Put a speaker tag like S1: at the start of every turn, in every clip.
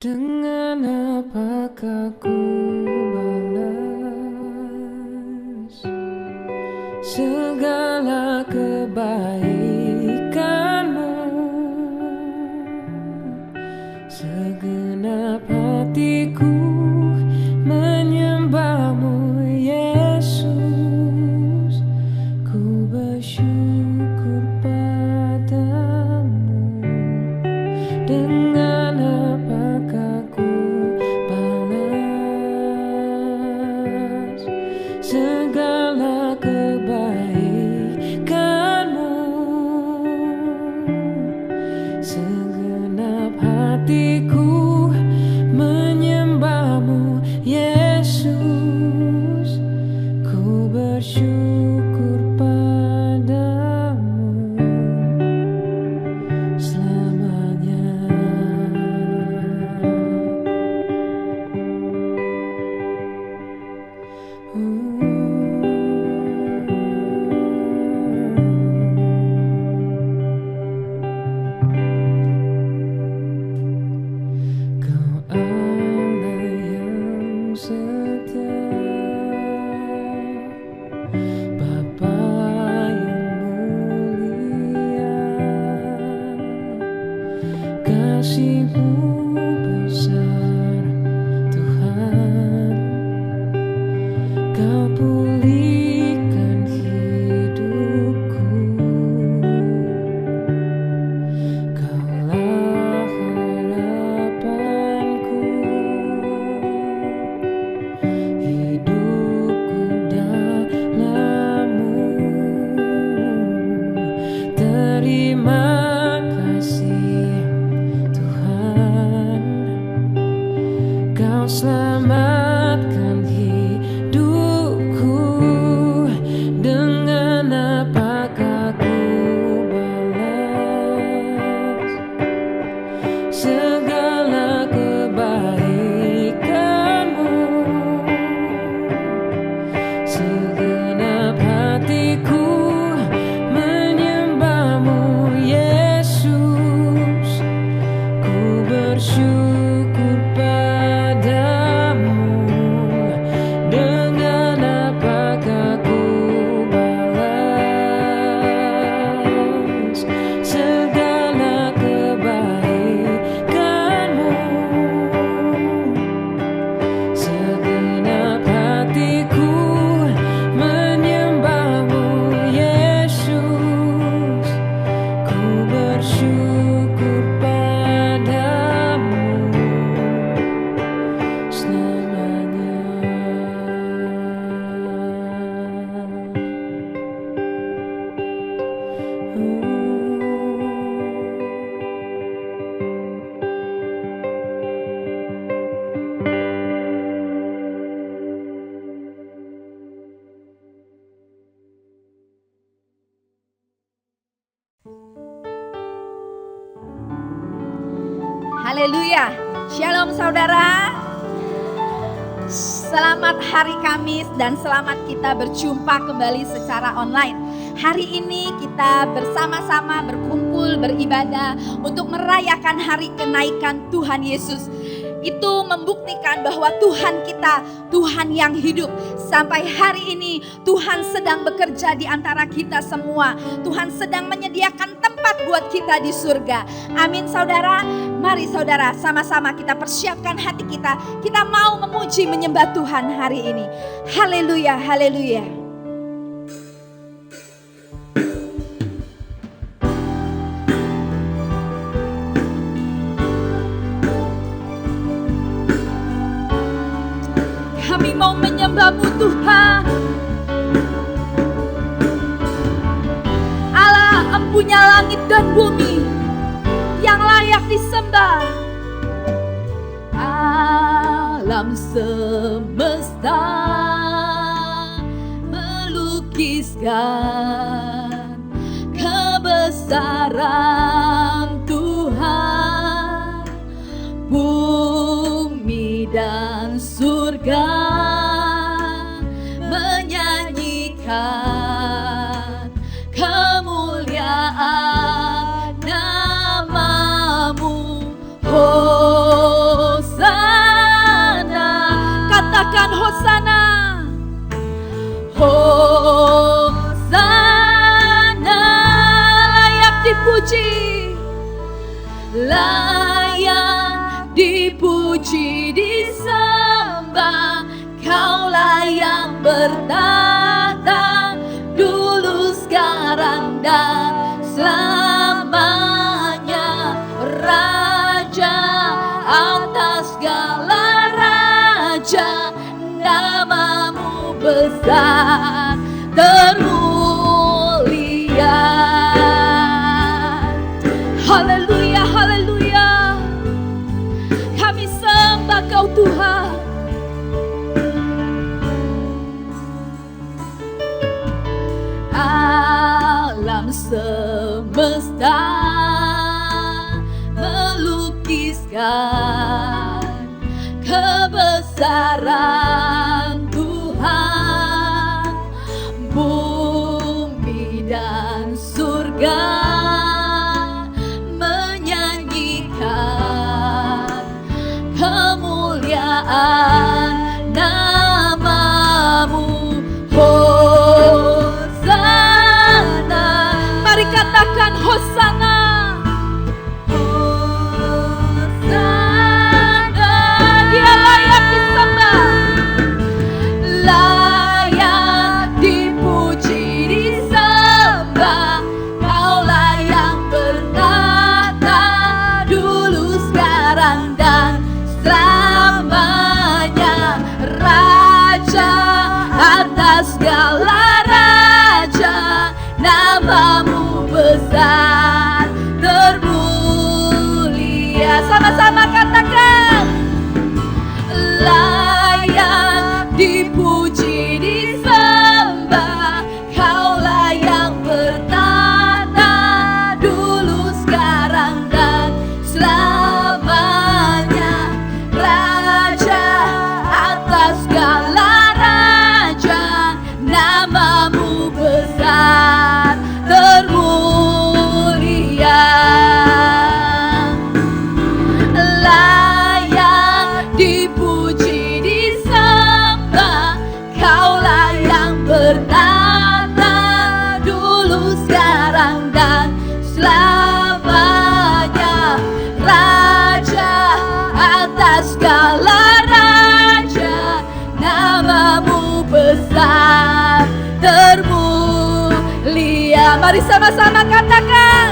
S1: Dengan apakah ku balas segala kebaikanmu? Segenap hatiku menyembahmu, Yesus. Ku bersyukur padamu. Dengan apakah ku balas segala kebaikanmu? Segenap hatiku menyembahmu, Yesus. Ku bersyukur padamu selamanya. Kau Allah yang setia, Bapa yang mulia, kasih-Mu besar Tuhan. Kau pulihkan hidupku, Kaulah harapanku. Hidupku dalam-Mu. Terima kasih Tuhan, Kau selamatkan hidupku. Dengan apakah ku balas segala kebaikanmu? Segenap hatiku menyembahmu, Yesus. Ku bersyukur padamu. Dengan apakah ku balas segala kebaikanmu? Segenap hatiku menyembahmu, Yesus. Ku bersyukur padamu selamanya.
S2: Haleluya. Shalom saudara. Selamat hari Kamis dan selamat kita berjumpa kembali secara online. Hari ini kita bersama-sama berkumpul beribadah untuk merayakan hari kenaikan Tuhan Yesus. Itu membuktikan bahwa Tuhan kita, Tuhan yang hidup. Sampai hari ini Tuhan sedang bekerja di antara kita semua. Tuhan sedang menyediakan tempat buat kita di surga. Amin saudara. Mari saudara sama-sama kita persiapkan hati kita. Kita mau memuji menyembah Tuhan hari ini. Haleluya, haleluya. Kami mau menyembah-Mu Tuhan. Allah empunya langit dan bumi yang layak disembah. Alam semesta melukiskan kebesaran Tuhan. Bumi dan surga menyanyikan kemuliaan nama-Mu. Hosana bertahta dulu, sekarang, dan selamanya. Raja atas segala raja, namamu besar termulia. Haleluya, haleluya. Kami sembah Kau Tuhan. Alam semesta melukiskan kebesaran Tuhan. Bumi dan surga menyanyikan kemuliaan namamu. Hosana, mari katakan Hosana. Hosana, Dia layak disembah, layak dipuji, disembah. Kaulah yang bertahta dulu, sekarang, dan selamanya. Raja atas segala raja, namamu besar termulia. Sama-sama katakan, layak dipuji, disembah. Kaulah yang bertahta dulu, sekarang, dan selamanya. Raja atas segala raja, namamu besar termulia. Layak dipuji, disembah. Kaulah yang bertahta dulu, sekarang, dan selamanya. Raja atas segala raja, namamu besar termulia. Mari sama-sama katakan,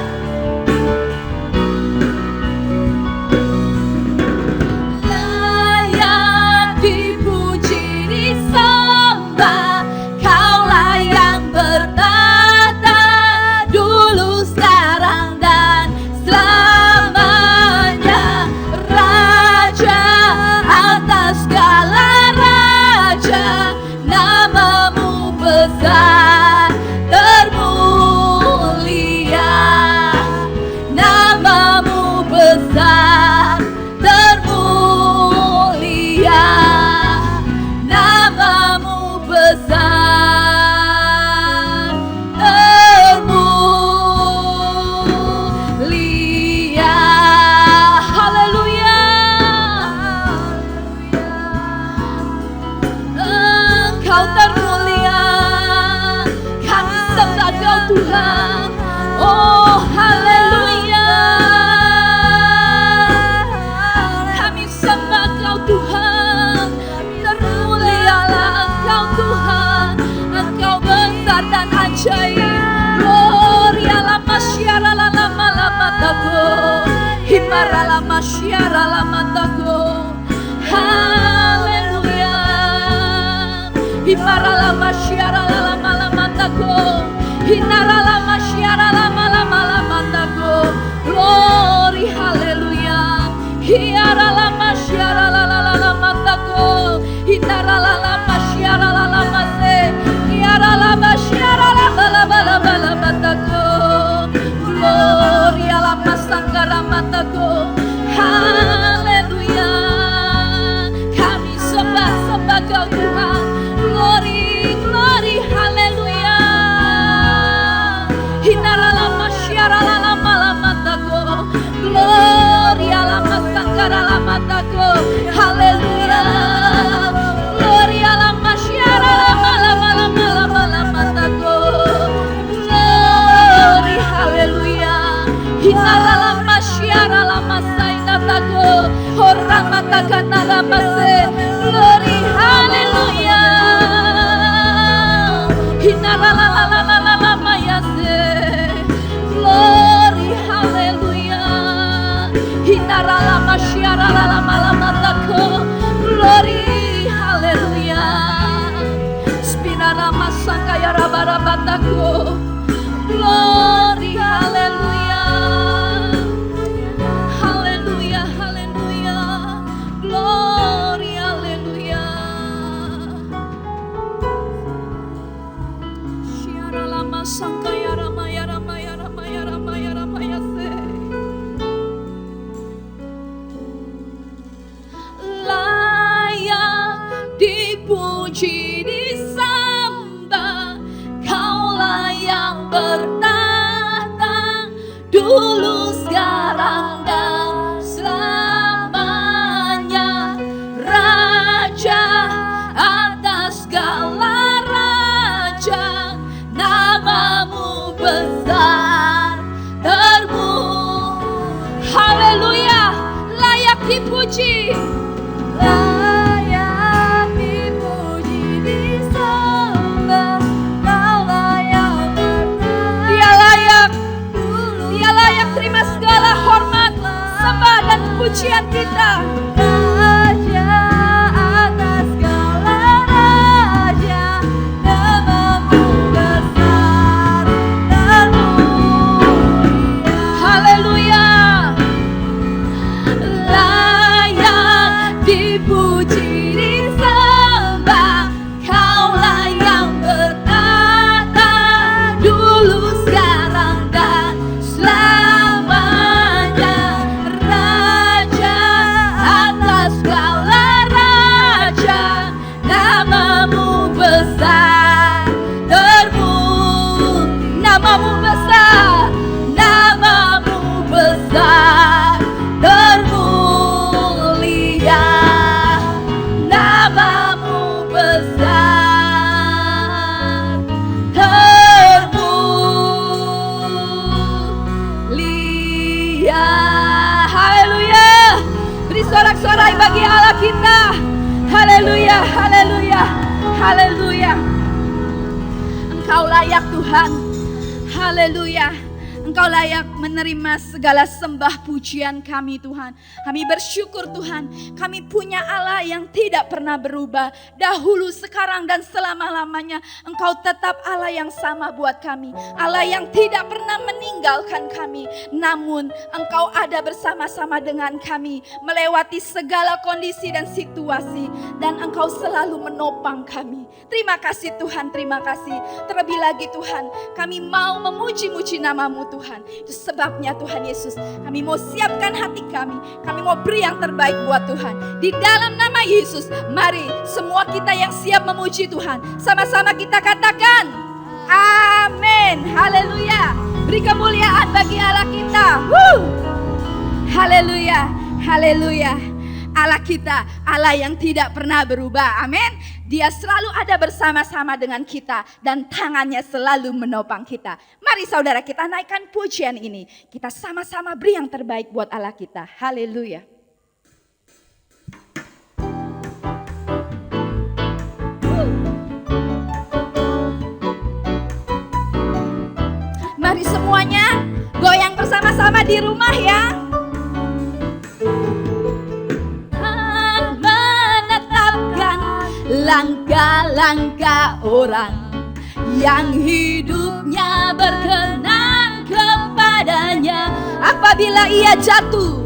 S2: layak dipuji, disembah. Kaulah yang bertahta dulu, sekarang, dan selamanya. Raja atas segala raja, namamu besar termulia. Namamu besar termulia. Namamu besar termulia. Haleluya. Engkau termulia, kami sembah Kau Tuhan. Oh haleluya, kami sembah Kau Tuhan. Termulialah Engkau Tuhan, Engkau besar dan ajaib. Gloria lama syiara lama lama tago, himara lama syiara lama tago. Haleluya, himara lama syiara lama lama tago, hinara lama syiara lama lama lama tago. Glory haleluya, hiara lama syiara lama tago, hinara lama syiara lama se, hiara lama syiara lama lama tago. Glory lama sanggara matago. Haleluya, kami sembah Kau Tuhan. Glory, glory, haleluya. Hinara lama syiara lama lama tago. Glory lama sanggara lama tago. Haleluya. Glory lama syiara lama lama tago. Glory, haleluya. Hinara lama syiara lama saina tago. Orang mata kana lama se. Glory, haleluya. Glory, haleluya. Spinarama sangkaya rabarabataku. Glory, haleluya. Haleluya, haleluya. Glory, haleluya. Shiara lama sangkaya ramaya ramaya ramaya ramaya ramaya se. Layak dipuji disembah, Kaulah yang bertahta dulu sekarang dan selamanya, Raja atas segala raja, namamu besar terpuji. Haleluya, layak dipuji. Layak dipuji disembah, Kaulah yang bertahta. Dia layak terima segala hormat, sembah dan pujian kita. Raja atas segala raja, namamu besar terpuji. Haleluya. Layak dipuji disembah, Kaulah yang bertahta dulu sekarang dan selamanya, Raja atas segala raja, namamu besar terpuji. Namamu besar, namamu besar termulia, namamu besar termulia. Haleluya. Beri sorak-sorai bagi Allah kita. Haleluya, haleluya, haleluya. Engkau layak Tuhan. Haleluya. Engkau layak menerima segala sembah pujian kami Tuhan. Kami bersyukur Tuhan, kami punya Allah yang tidak pernah berubah. Dahulu, sekarang dan selama-lamanya Engkau tetap Allah yang sama buat kami. Allah yang tidak pernah meninggalkan kami. Namun Engkau ada bersama-sama dengan kami, melewati segala kondisi dan situasi. Dan Engkau selalu menopang kami. Terima kasih Tuhan, terima kasih. Terlebih lagi Tuhan, kami mau memuji-muji namamu Tuhan. Itu sebabnya Tuhan Yesus, kami mau siapkan hati kami. Kami mau beri yang terbaik buat Tuhan. Di dalam nama Yesus, mari semua kita yang siap memuji Tuhan, sama-sama kita katakan amin. Haleluya. Beri kemuliaan bagi Allah kita. Haleluya, haleluya. Allah kita, Allah yang tidak pernah berubah. Amin. Dia selalu ada bersama-sama dengan kita dan tangannya selalu menopang kita. Mari saudara, kita naikkan pujian ini. Kita sama-sama beri yang terbaik buat Allah kita. Haleluya. Mari semuanya goyang bersama-sama di rumah ya. Langkah-langkah orang yang hidupnya berkenan kepadanya. Apabila ia jatuh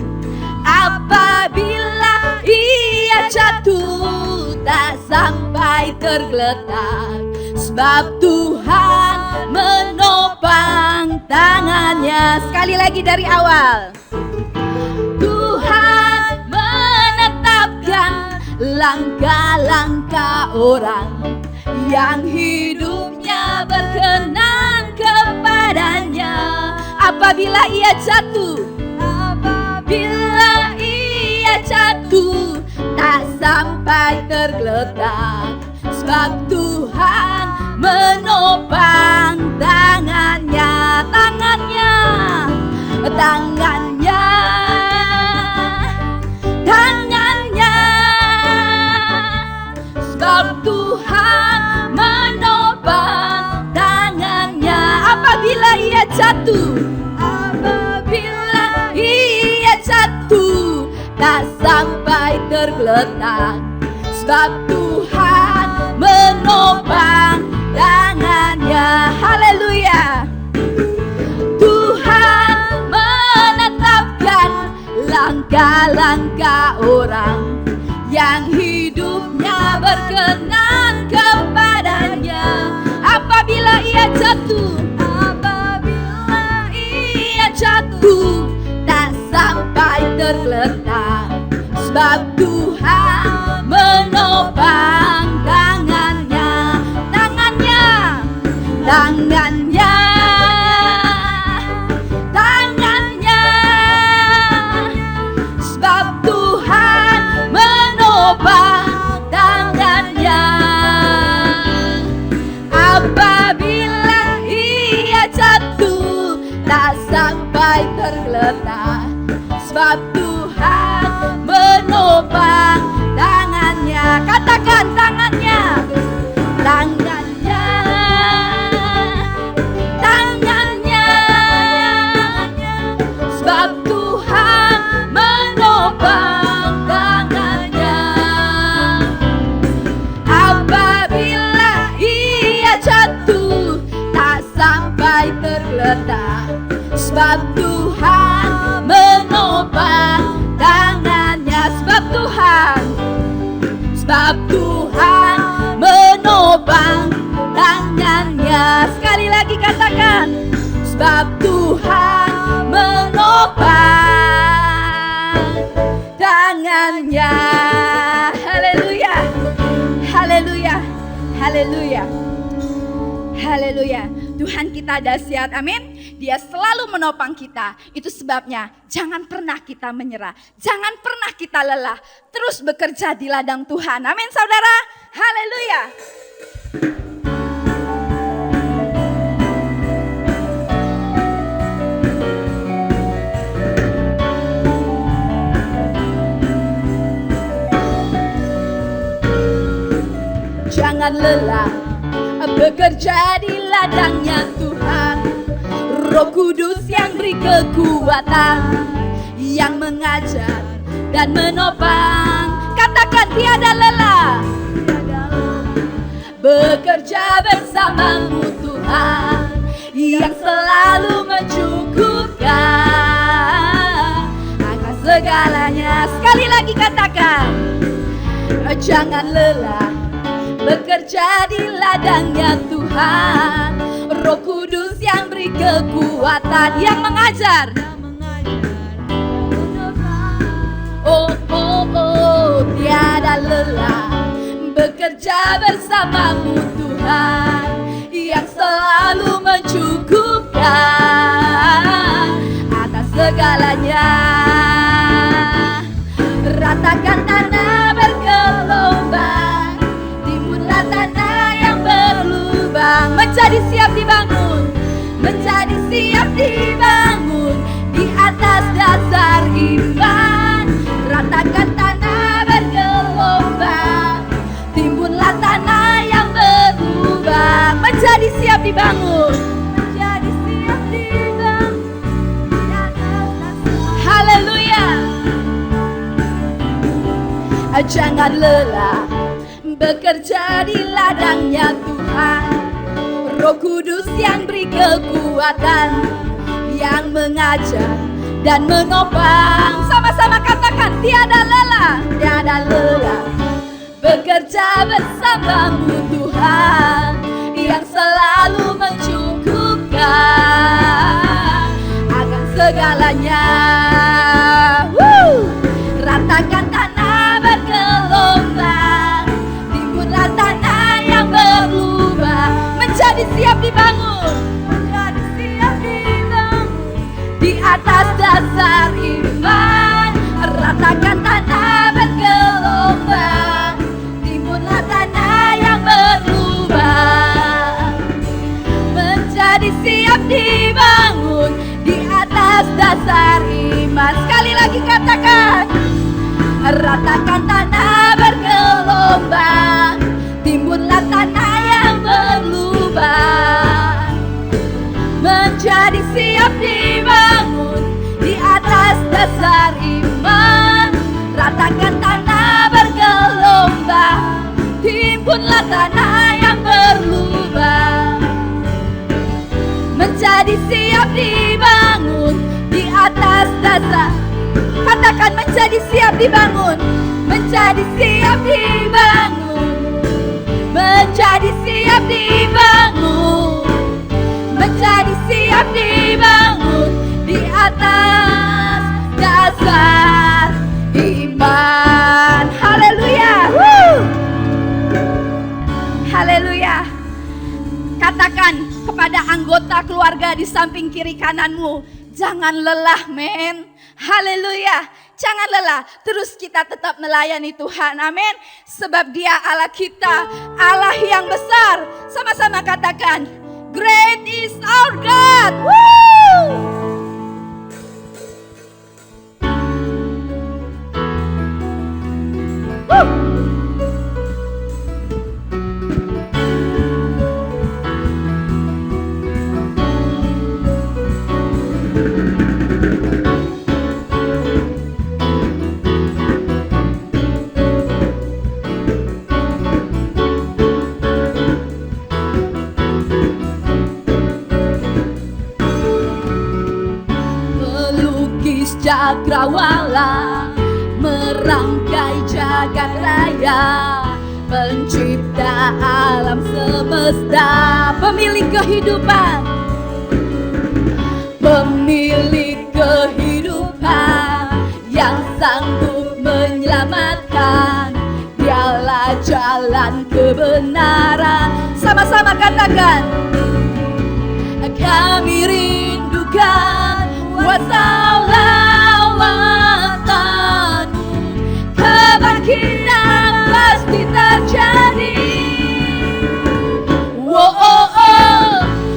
S2: tak sampai tergeletak, sebab Tuhan menopang tangannya. Sekali lagi dari awal. Tuhan menetapkan langkah-langkah orang yang hidupnya berkenan kepadanya. Apabila ia jatuh tak sampai tergeletak, sebab Tuhan menopang tangannya. Sebab Tuhan menopang tangannya. Apabila ia jatuh tak sampai tergeletak. Sebab Tuhan menopang tangannya. Haleluya. Tuhan menetapkan langkah-langkah orang yang hidupnya berkenan kepadanya. Apabila ia jatuh, tak sampai tergeletak. Sebab Tuhan menopang tangannya. Sebab Tuhan menopang tangannya. Apabila ia jatuh, tak sampai tergeletak. Sebab Tuhan menopang tangannya. Katakan tangannya. Sebab Tuhan menopang tangannya. Apabila ia jatuh, tak sampai tergeletak. Sebab Tuhan menopang tangannya. Sebab Tuhan menopang tangannya. Sekali lagi katakan. Sebab Tuhan menopang tangannya. Haleluya. Haleluya. Haleluya. Haleluya. Tuhan kita dahsyat. Amin. Dia selalu menopang kita. Itu sebabnya jangan pernah kita menyerah. Jangan pernah kita lelah. Terus bekerja di ladang Tuhan. Amin saudara. Haleluya. Jangan lelah bekerja di ladangnya Tuhan. Roh Kudus yang beri kekuatan, yang mengajar dan menopang. Katakan tiada lelah bekerja bersamamu Tuhan, yang selalu mencukupkan akan segalanya. Sekali lagi katakan. Jangan lelah bekerja di ladangnya Tuhan. Roh Kudus yang beri kekuatan, yang mengajar. Oh, oh, oh, tiada lelah bekerja bersamamu Tuhan, yang selalu mencukupkan atas segalanya. Ratakan tanah bergelombang, timbunlah tanah yang berlubang. Menjadi siap dibangun, menjadi siap dibangun di atas dasar iman. Ratakan tanah bergelombang, timbunlah tanah yang berlubang. Menjadi siap dibangun, menjadi siap dibangun di atas dasar. Haleluya. Jangan lelah bekerja di ladangnya Tuhan. Roh Kudus yang beri kekuatan, yang mengajar dan menopang. Sama-sama katakan tiada lelah, tiada lelah bekerja bersamamu Tuhan, yang selalu mencukupkan akan segalanya. Ratakan tanah bergelombang, timbunlah tanah yang berlubang. Menjadi siap dibangun, menjadi siap dibangun di atas dasar iman. Ratakan tanah bergelombang, timbunlah tanah yang berlubang. Menjadi siap dibangun di atas dasar iman. Sekali lagi katakan. Ratakan tanah bergelombang, timbunlah tanah yang berlubang. Menjadi siap dibangun di atas dasar iman. datanglah tanah yang berlubang, menjadi siap dibangun di atas dasar. Katakan menjadi siap dibangun, menjadi siap dibangun, menjadi siap dibangun, menjadi siap dibangun di atas dasar iman. Haleluya. Haleluya. Katakan kepada anggota keluarga di samping kiri kananmu, jangan lelah men. Haleluya. Jangan lelah. Terus kita tetap melayani Tuhan. Amin. Sebab Dia Allah kita, Allah yang besar. Sama-sama katakan, great is our God. Woo! Woo! Cakrawala merangkai jagat raya, pencipta alam semesta, pemilik kehidupan, pemilik kehidupan yang sanggup menyelamatkan. Dialah jalan kebenaran. Sama-sama katakan, kami rindukan kuasa lawatanmu, kebangkitan pasti terjadi.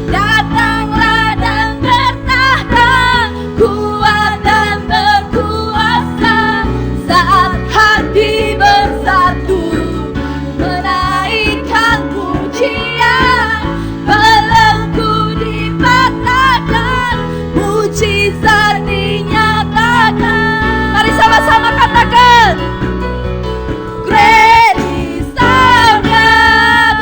S2: Datanglah dan bertahta, kuat dan berkuasa, saat hati bersatu menaikkan pujian, belenggu dipatahkan, mujizat dinyatakan. Mari sama-sama katakan, great is our God.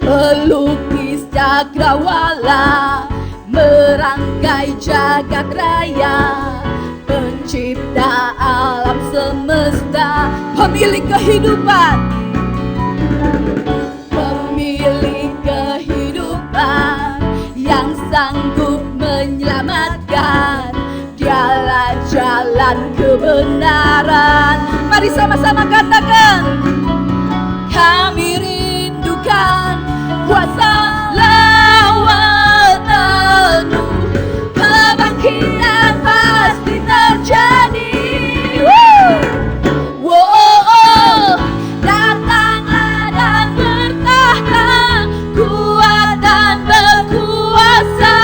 S2: Pelukis cakrawala merangkai jagat raya, pencipta alam semesta, pemilik kehidupan, pemilik kehidupan yang sanggup menyelamatkan. Dialah jalan kebenaran. Mari sama-sama katakan, kami rindukan kuasa lawatanmu, kebangkitan pasti terjadi. Datanglah dan bertahta, kuat dan berkuasa,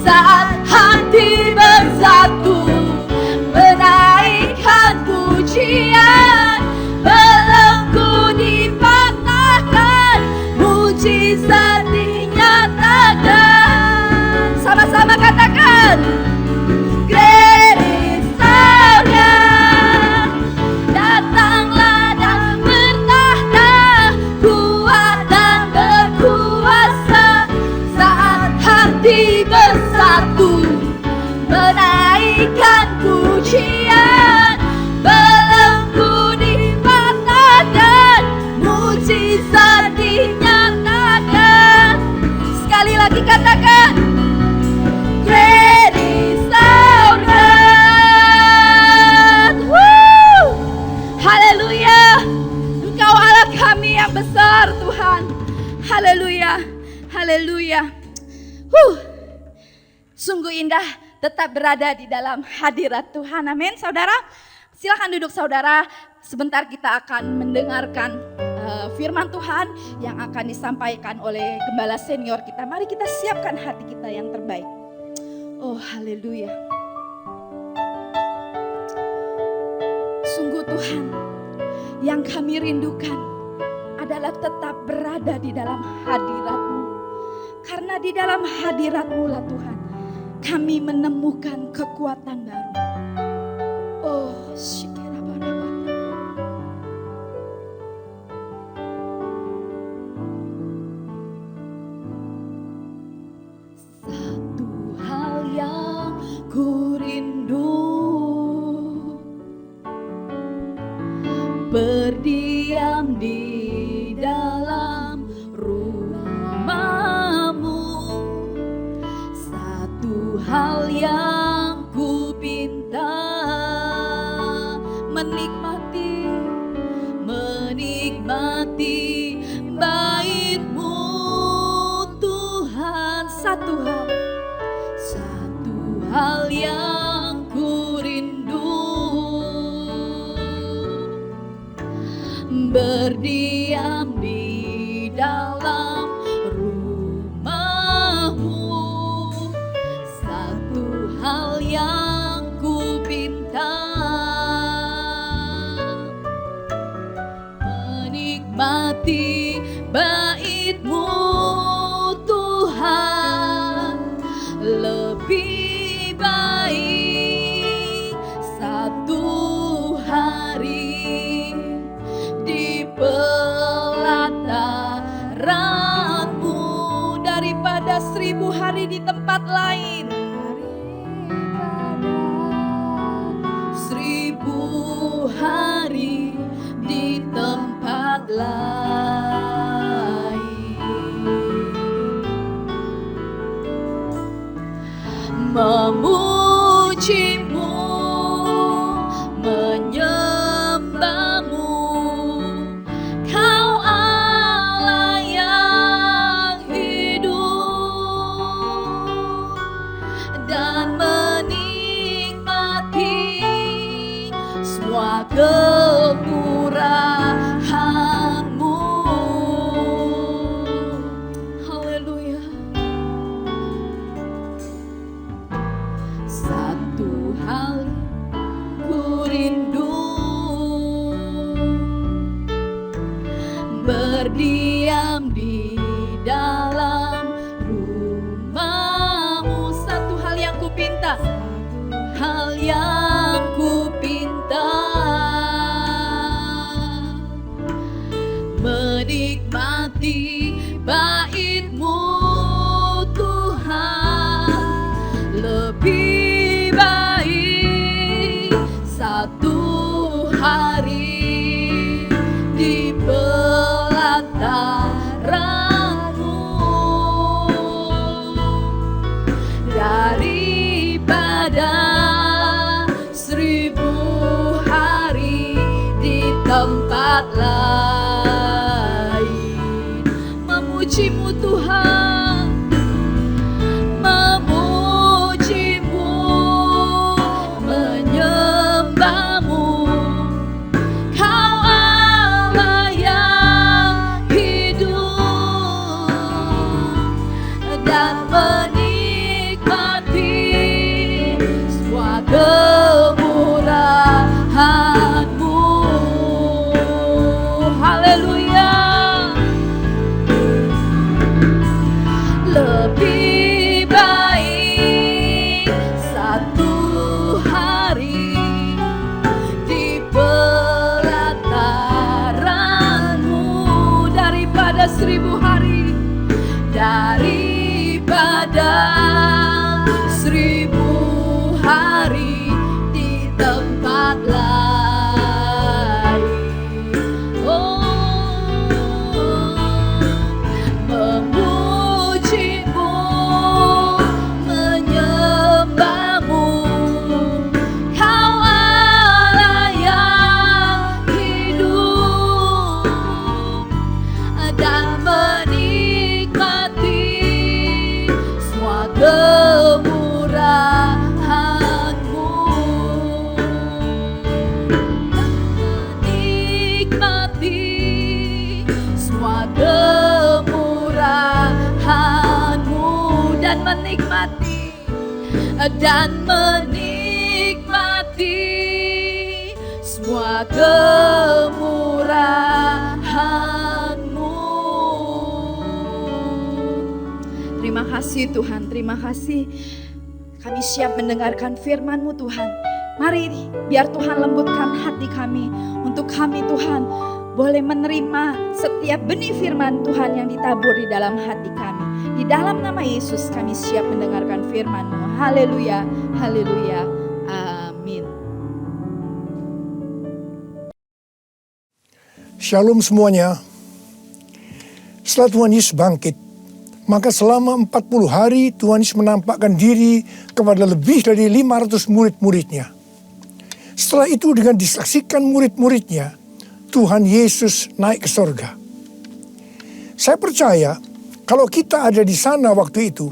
S2: saat hati bersatu menaikkan pujian, belenggu dipatahkan, mujizat dinyatakan. Sama-sama katakan, great is our God. Datanglah dan bertahta, kuat dan berkuasa, saat hati bersatu menaikkan pujian, belenggu dipatahkan, mujizat dinyatakan. Sekali lagi katakan, great is our God. Woo! Haleluya. Engkau Allah kami yang besar Tuhan. Haleluya. Haleluya. Sungguh indah tetap berada di dalam hadirat Tuhan. Amin saudara. Silakan duduk saudara. Sebentar kita akan mendengarkan firman Tuhan yang akan disampaikan oleh gembala senior kita. Mari kita siapkan hati kita yang terbaik. Oh haleluya. Sungguh Tuhan, yang kami rindukan adalah tetap berada di dalam hadirat-Mu. Karena di dalam hadirat-Mu lah Tuhan, kami menemukan kekuatan baru. Oh, satu hal yang ku rindu, berdiam di dalam rumah-Mu. Satu hal yang ku pinta, menikmati bait-Mu Tuhan. Satu hal yang ku rindu, berdiam di dalam rumah-Mu. Satu hal yang ku pinta, menikmati bait-Mu Tuhan. Lebih baik satu hari di pelataran-Mu daripada 1000 hari di tempat lain. 1000 hari di tempat lain. Memuji-Mu, menyembah-Mu, Kau Allah yang hidup, dan menikmati semua kemurahan-Mu. Haleluya. Satu hal ku rindu, berdiam di dalam rumah-Mu. Satu hal yang ku pinta, hal yang ku pinta, menikmati bait-Mu Tuhan. Lebih baik satu hari di pelataran-Mu daripada 1000 hari di tempat lain. Memuji-Mu Tuhan, memuji-Mu, menyembah-Mu, Kau Allah yang hidup, dan menikmati semua kemurahan-Mu. Haleluya. Lebih baik satu hari di pelataran-Mu daripada 1000 hari, daripada 1000 hari di tempat lain. Oh, memuji-Mu, menyembah-Mu, Kau Allah yang hidup, dan menikmati semua kemurahan-Mu. Menikmati semua kemurahan-Mu, dan menikmati semua kemurahan-Mu. Terima kasih Tuhan, terima kasih Kami siap mendengarkan firman-Mu Tuhan. Mari biar Tuhan lembutkan hati kami. Untuk kami Tuhan boleh menerima setiap benih firman Tuhan yang ditabur di dalam hati kami. Di dalam nama Yesus kami siap mendengarkan firman-Mu. Haleluya, haleluya, amin.
S3: Shalom semuanya. Setelah Tuhan Yesus bangkit, maka selama 40 hari Tuhan Yesus menampakkan diri kepada lebih dari 500 murid-muridnya. Setelah itu dengan disaksikan murid-muridnya, Tuhan Yesus naik ke sorga. Saya percaya kalau kita ada di sana waktu itu,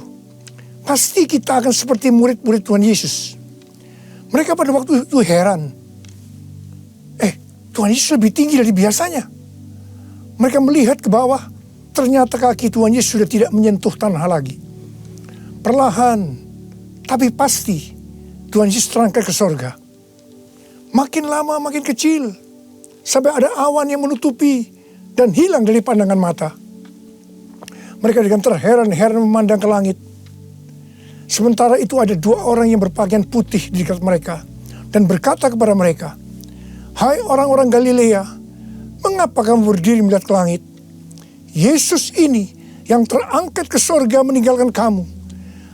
S3: pasti kita akan seperti murid-murid Tuhan Yesus. Mereka pada waktu itu heran. Tuhan Yesus lebih tinggi dari biasanya. Mereka melihat ke bawah, ternyata kaki Tuhan Yesus sudah tidak menyentuh tanah lagi. Perlahan, tapi pasti, Tuhan Yesus terangkat ke sorga. Makin lama makin kecil, sampai ada awan yang menutupi dan hilang dari pandangan mata. Mereka dengan terheran-heran memandang ke langit. Sementara itu ada 2 orang yang berpakaian putih di dekat mereka dan berkata kepada mereka, "Hai orang-orang Galilea, mengapa kamu berdiri melihat ke langit? Yesus ini yang terangkat ke sorga meninggalkan kamu,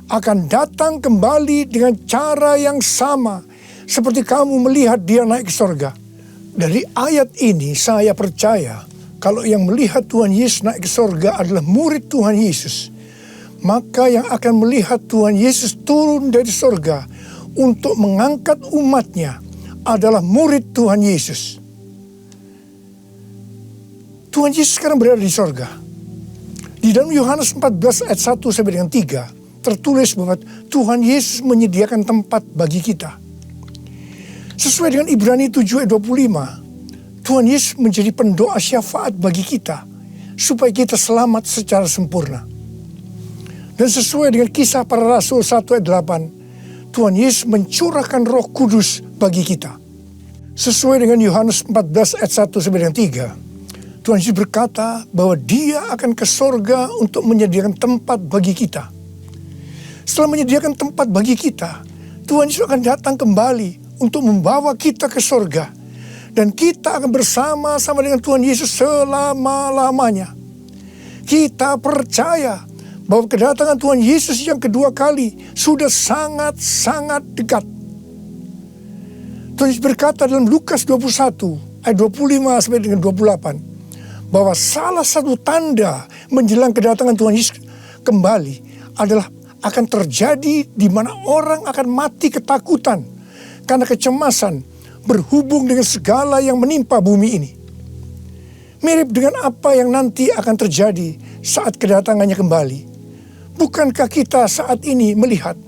S3: akan datang kembali dengan cara yang sama seperti kamu melihat dia naik ke sorga." Dari ayat ini saya percaya kalau yang melihat Tuhan Yesus naik ke sorga adalah murid Tuhan Yesus, maka yang akan melihat Tuhan Yesus turun dari sorga untuk mengangkat umatnya adalah murid Tuhan Yesus. Tuhan Yesus sekarang berada di sorga. Di dalam Yohanes 14 ayat 1 sampai dengan 3 tertulis bahwa Tuhan Yesus menyediakan tempat bagi kita. Sesuai dengan Ibrani 7 ayat 25, Tuhan Yesus menjadi pendoa syafaat bagi kita supaya kita selamat secara sempurna. Dan sesuai dengan Kisah Para Rasul 1 ayat 8, Tuhan Yesus mencurahkan Roh Kudus bagi kita. Sesuai dengan Yohanes 14 ayat 1 sampai dengan 3, Tuhan Yesus berkata bahwa Dia akan ke sorga untuk menyediakan tempat bagi kita. Setelah menyediakan tempat bagi kita, Tuhan Yesus akan datang kembali untuk membawa kita ke sorga. Dan kita akan bersama-sama dengan Tuhan Yesus selama-lamanya. Kita percaya bahwa kedatangan Tuhan Yesus yang kedua kali sudah sangat-sangat dekat. Tuhan Yesus berkata dalam Lukas 21 ayat 25 sampai dengan 28 bahwa salah satu tanda menjelang kedatangan Tuhan Yesus kembali adalah akan terjadi di mana orang akan mati ketakutan karena kecemasan berhubung dengan segala yang menimpa bumi ini. Mirip dengan apa yang nanti akan terjadi saat kedatangannya kembali. Bukankah kita saat ini melihat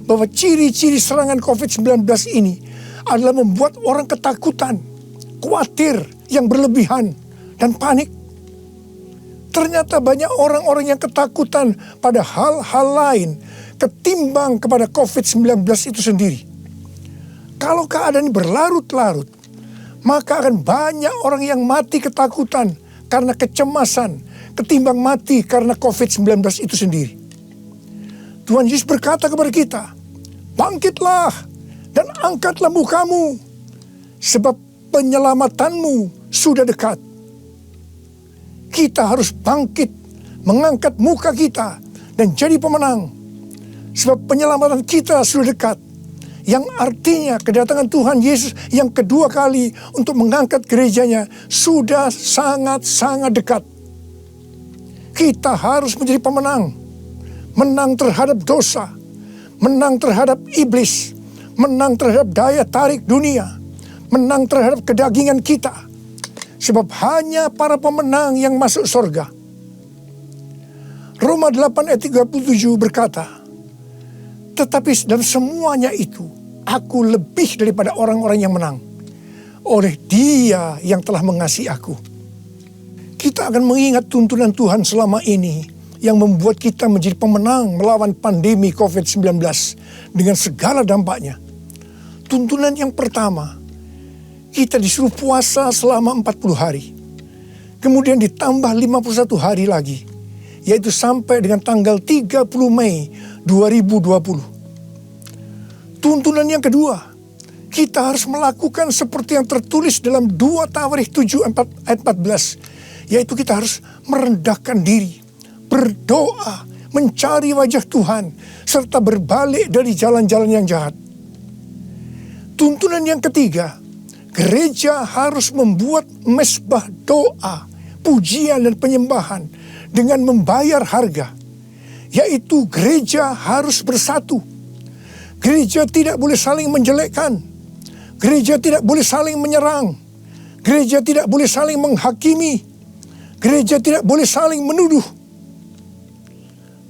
S3: bahwa ciri-ciri serangan COVID-19 ini adalah membuat orang ketakutan, khawatir, yang berlebihan, dan panik? Ternyata banyak orang-orang yang ketakutan pada hal-hal lain ketimbang kepada COVID-19 itu sendiri. Kalau keadaan berlarut-larut, maka akan banyak orang yang mati ketakutan karena kecemasan ketimbang mati karena COVID-19 itu sendiri. Tuhan Yesus berkata kepada kita, "Bangkitlah dan angkatlah mukamu, sebab penyelamatanmu sudah dekat." Kita harus bangkit, mengangkat muka kita, dan jadi pemenang. Sebab penyelamatan kita sudah dekat. Yang artinya kedatangan Tuhan Yesus yang kedua kali untuk mengangkat gerejanya sudah sangat-sangat dekat. Kita harus menjadi pemenang. Menang terhadap dosa, menang terhadap iblis, menang terhadap daya tarik dunia, menang terhadap kedagingan kita. Sebab hanya para pemenang yang masuk surga. Roma 8 ayat 37 berkata, "Tetapi dalam semuanya itu, aku lebih daripada orang-orang yang menang, oleh Dia yang telah mengasihi aku." Kita akan mengingat tuntunan Tuhan selama ini yang membuat kita menjadi pemenang melawan pandemi COVID-19 dengan segala dampaknya. Tuntunan yang pertama, kita disuruh puasa selama 40 hari. Kemudian ditambah 51 hari lagi, yaitu sampai dengan tanggal 30 Mei 2020. Tuntunan yang kedua, kita harus melakukan seperti yang tertulis dalam 2 Tawarikh 7 ayat 14. Yaitu kita harus merendahkan diri, berdoa, mencari wajah Tuhan, serta berbalik dari jalan-jalan yang jahat. Tuntunan yang ketiga, gereja harus membuat mezbah doa, pujian dan penyembahan dengan membayar harga. Yaitu gereja harus bersatu. Gereja tidak boleh saling menjelekkan. Gereja tidak boleh saling menyerang. Gereja tidak boleh saling menghakimi. Gereja tidak boleh saling menuduh.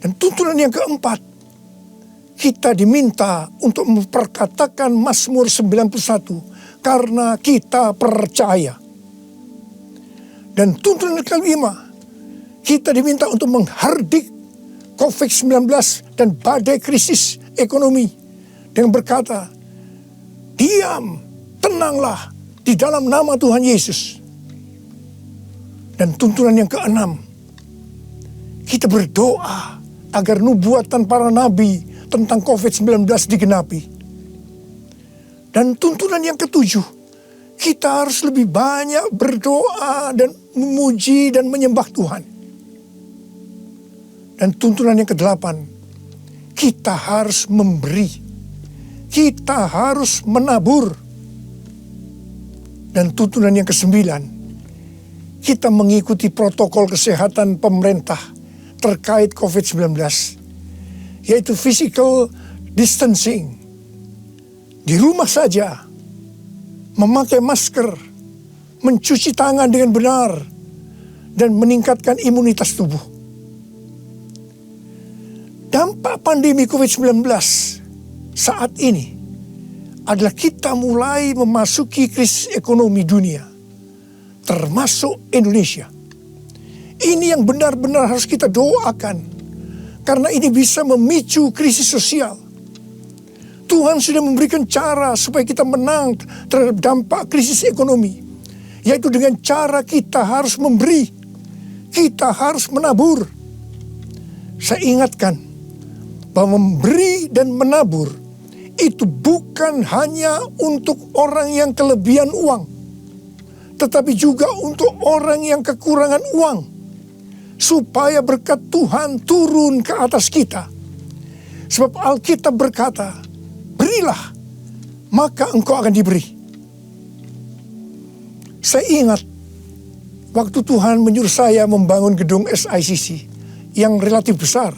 S3: Dan tuntunan yang keempat, kita diminta untuk memperkatakan Mazmur 91 karena kita percaya. Dan tuntunan yang kelima, kita diminta untuk menghardik COVID-19 dan badai krisis ekonomi dengan berkata, diam, tenanglah di dalam nama Tuhan Yesus. Dan tuntunan yang keenam, kita berdoa agar nubuatan para nabi tentang COVID-19 digenapi. Dan tuntunan yang ketujuh, kita harus lebih banyak berdoa dan memuji dan menyembah Tuhan. Dan tuntunan yang kedelapan, kita harus memberi. Kita harus menabur. Dan tuntunan yang kesembilan, kita mengikuti protokol kesehatan pemerintah terkait COVID-19, yaitu physical distancing. Di rumah saja, memakai masker, mencuci tangan dengan benar, dan meningkatkan imunitas tubuh. Dampak pandemi COVID-19 saat ini adalah kita mulai memasuki krisis ekonomi dunia, termasuk Indonesia. Ini yang benar-benar harus kita doakan, karena ini bisa memicu krisis sosial. Tuhan sudah memberikan cara supaya kita menang terhadap dampak krisis ekonomi, yaitu dengan cara kita harus memberi, kita harus menabur. Saya ingatkan bahwa memberi dan menabur itu bukan hanya untuk orang yang kelebihan uang, tetapi juga untuk orang yang kekurangan uang, supaya berkat Tuhan turun ke atas kita. Sebab Alkitab berkata, berilah, maka engkau akan diberi. Saya ingat waktu Tuhan menyuruh saya membangun gedung SICC yang relatif besar.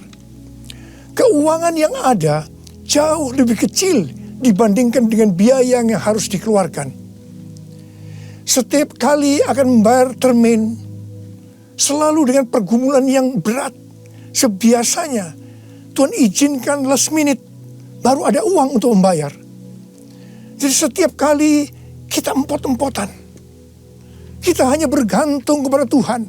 S3: Keuangan yang ada jauh lebih kecil dibandingkan dengan biaya yang harus dikeluarkan. Setiap kali akan membayar termin, selalu dengan pergumulan yang berat. Sebiasanya Tuhan izinkan last minute, baru ada uang untuk membayar. Jadi setiap kali kita empot-empotan, kita hanya bergantung kepada Tuhan,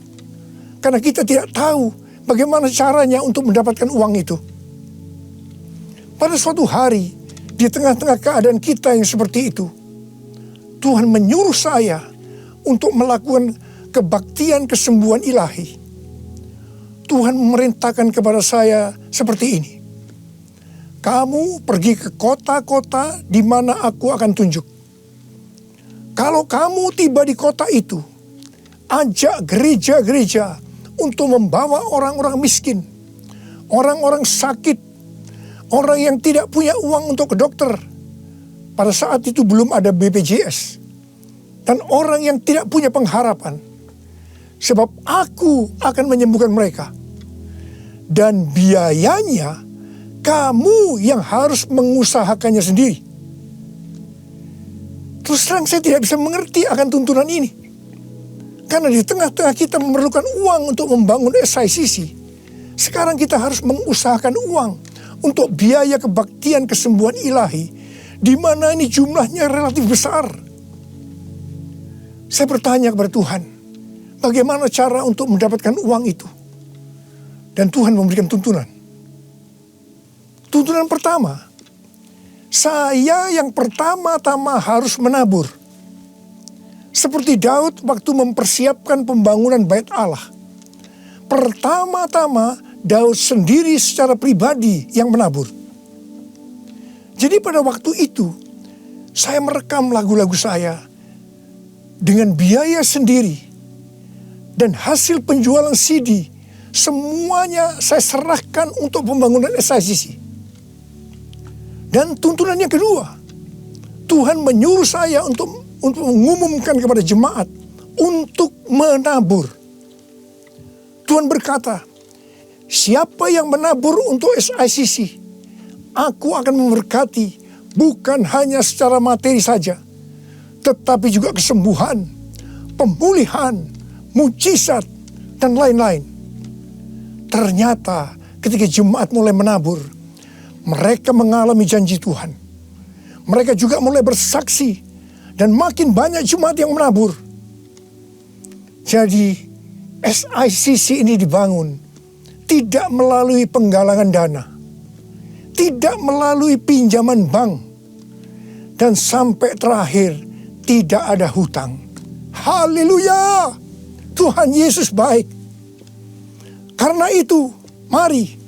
S3: karena kita tidak tahu bagaimana caranya untuk mendapatkan uang itu. Pada suatu hari, di tengah-tengah keadaan kita yang seperti itu, Tuhan menyuruh saya untuk melakukan kebaktian kesembuhan ilahi. Tuhan memerintahkan kepada saya seperti ini. Kamu pergi ke kota-kota di mana aku akan tunjuk. Kalau kamu tiba di kota itu, ajak gereja-gereja untuk membawa orang-orang miskin, orang-orang sakit, orang yang tidak punya uang untuk ke dokter. Pada saat itu belum ada BPJS. Dan orang yang tidak punya pengharapan. Sebab aku akan menyembuhkan mereka. Dan biayanya kamu yang harus mengusahakannya sendiri. Terus terang saya tidak bisa mengerti akan tuntunan ini. Karena di tengah-tengah kita memerlukan uang untuk membangun SICC. Sekarang kita harus mengusahakan uang untuk biaya kebaktian kesembuhan ilahi, di mana ini jumlahnya relatif besar. Saya bertanya kepada Tuhan, bagaimana cara untuk mendapatkan uang itu? Dan Tuhan memberikan tuntunan. Tuntunan pertama, saya yang pertama-tama harus menabur. Seperti Daud waktu mempersiapkan pembangunan Bait Allah. Pertama-tama Daud sendiri secara pribadi yang menabur. Jadi pada waktu itu, saya merekam lagu-lagu saya dengan biaya sendiri. Dan hasil penjualan CD, semuanya saya serahkan untuk pembangunan SICC. Dan tuntunan yang kedua, Tuhan menyuruh saya untuk mengumumkan kepada jemaat untuk menabur. Tuhan berkata, siapa yang menabur untuk SICC, aku akan memberkati bukan hanya secara materi saja, tetapi juga kesembuhan, pemulihan, mujizat, dan lain-lain. Ternyata ketika jemaat mulai menabur, mereka mengalami janji Tuhan. Mereka juga mulai bersaksi dan makin banyak jemaat yang menabur. Jadi SICC ini dibangun tidak melalui penggalangan dana, tidak melalui pinjaman bank, dan sampai terakhir tidak ada hutang. Haleluya! Tuhan Yesus baik. Karena itu, mari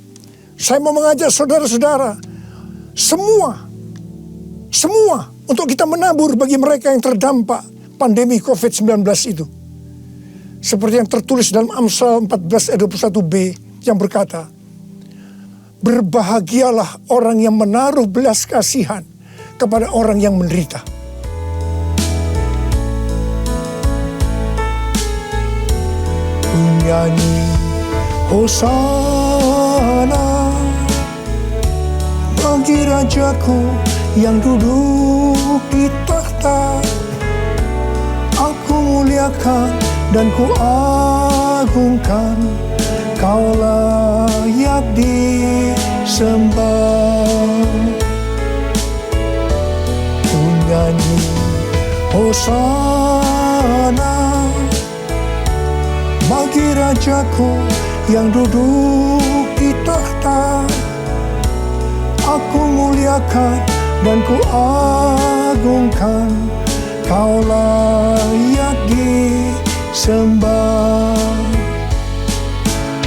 S3: saya mau mengajak saudara-saudara semua untuk kita menabur bagi mereka yang terdampak pandemi COVID-19 itu. Seperti yang tertulis dalam Amsal 14 ayat 21b yang berkata, berbahagialah orang yang menaruh belas kasihan kepada orang yang menderita. Nyanyi Hosana bagi Rajaku yang duduk di tahta. Aku muliakan dan ku agungkan, Kau layak disembah. Ku nyanyi Hosana bagi Rajaku yang duduk di tahta. Aku muliakan dan ku agungkan, Kau layak disembah.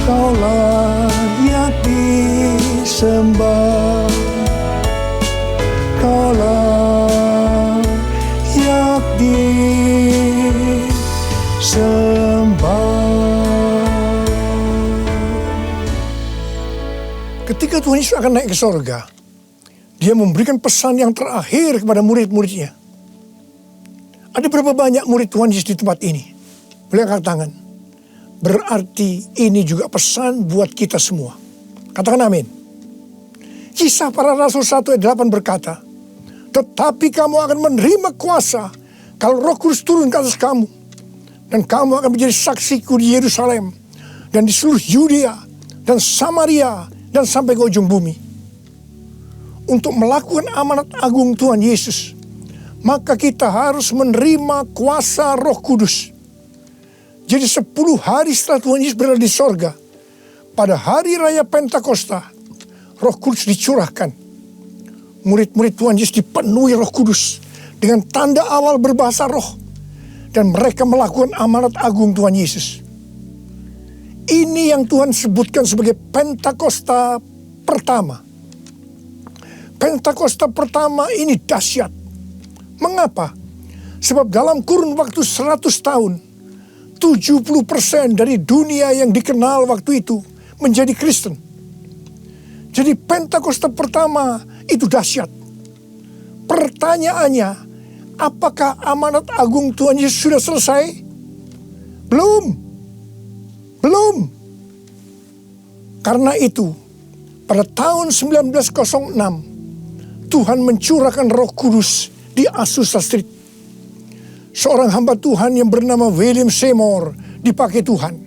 S3: Kau layak disembah. Kau layak disembah. Ketika Tuhan Yesus akan naik ke sorga, Dia memberikan pesan yang terakhir kepada murid-muridnya. Ada berapa banyak murid Tuhan Yesus di tempat ini? Boleh angkat tangan. Berarti ini juga pesan buat kita semua. Katakan amin. Kisah Para Rasul 1 ayat 8 berkata, tetapi kamu akan menerima kuasa kalau Roh Kudus turun ke atas kamu. Dan kamu akan menjadi saksiku di Yerusalem dan di seluruh Yudea dan Samaria dan sampai ke ujung bumi. Untuk melakukan amanat agung Tuhan Yesus, maka kita harus menerima kuasa Roh Kudus. Jadi 10 hari setelah Tuhan Yesus berada di sorga, pada hari raya Pentakosta, Roh Kudus dicurahkan. Murid-murid Tuhan Yesus dipenuhi Roh Kudus dengan tanda awal berbahasa roh. Dan mereka melakukan amanat agung Tuhan Yesus. Ini yang Tuhan sebutkan sebagai Pentakosta pertama. Pentakosta pertama ini dahsyat. Mengapa? Sebab dalam kurun waktu 100 tahun, 70% dari dunia yang dikenal waktu itu menjadi Kristen. Jadi Pentakosta pertama itu dahsyat. Pertanyaannya, apakah amanat agung Tuhan Yesus sudah selesai? Belum. Karena itu, pada tahun 1906, Tuhan mencurahkan Roh Kudus di Azusa Street. Seorang hamba Tuhan yang bernama William Seymour dipakai Tuhan.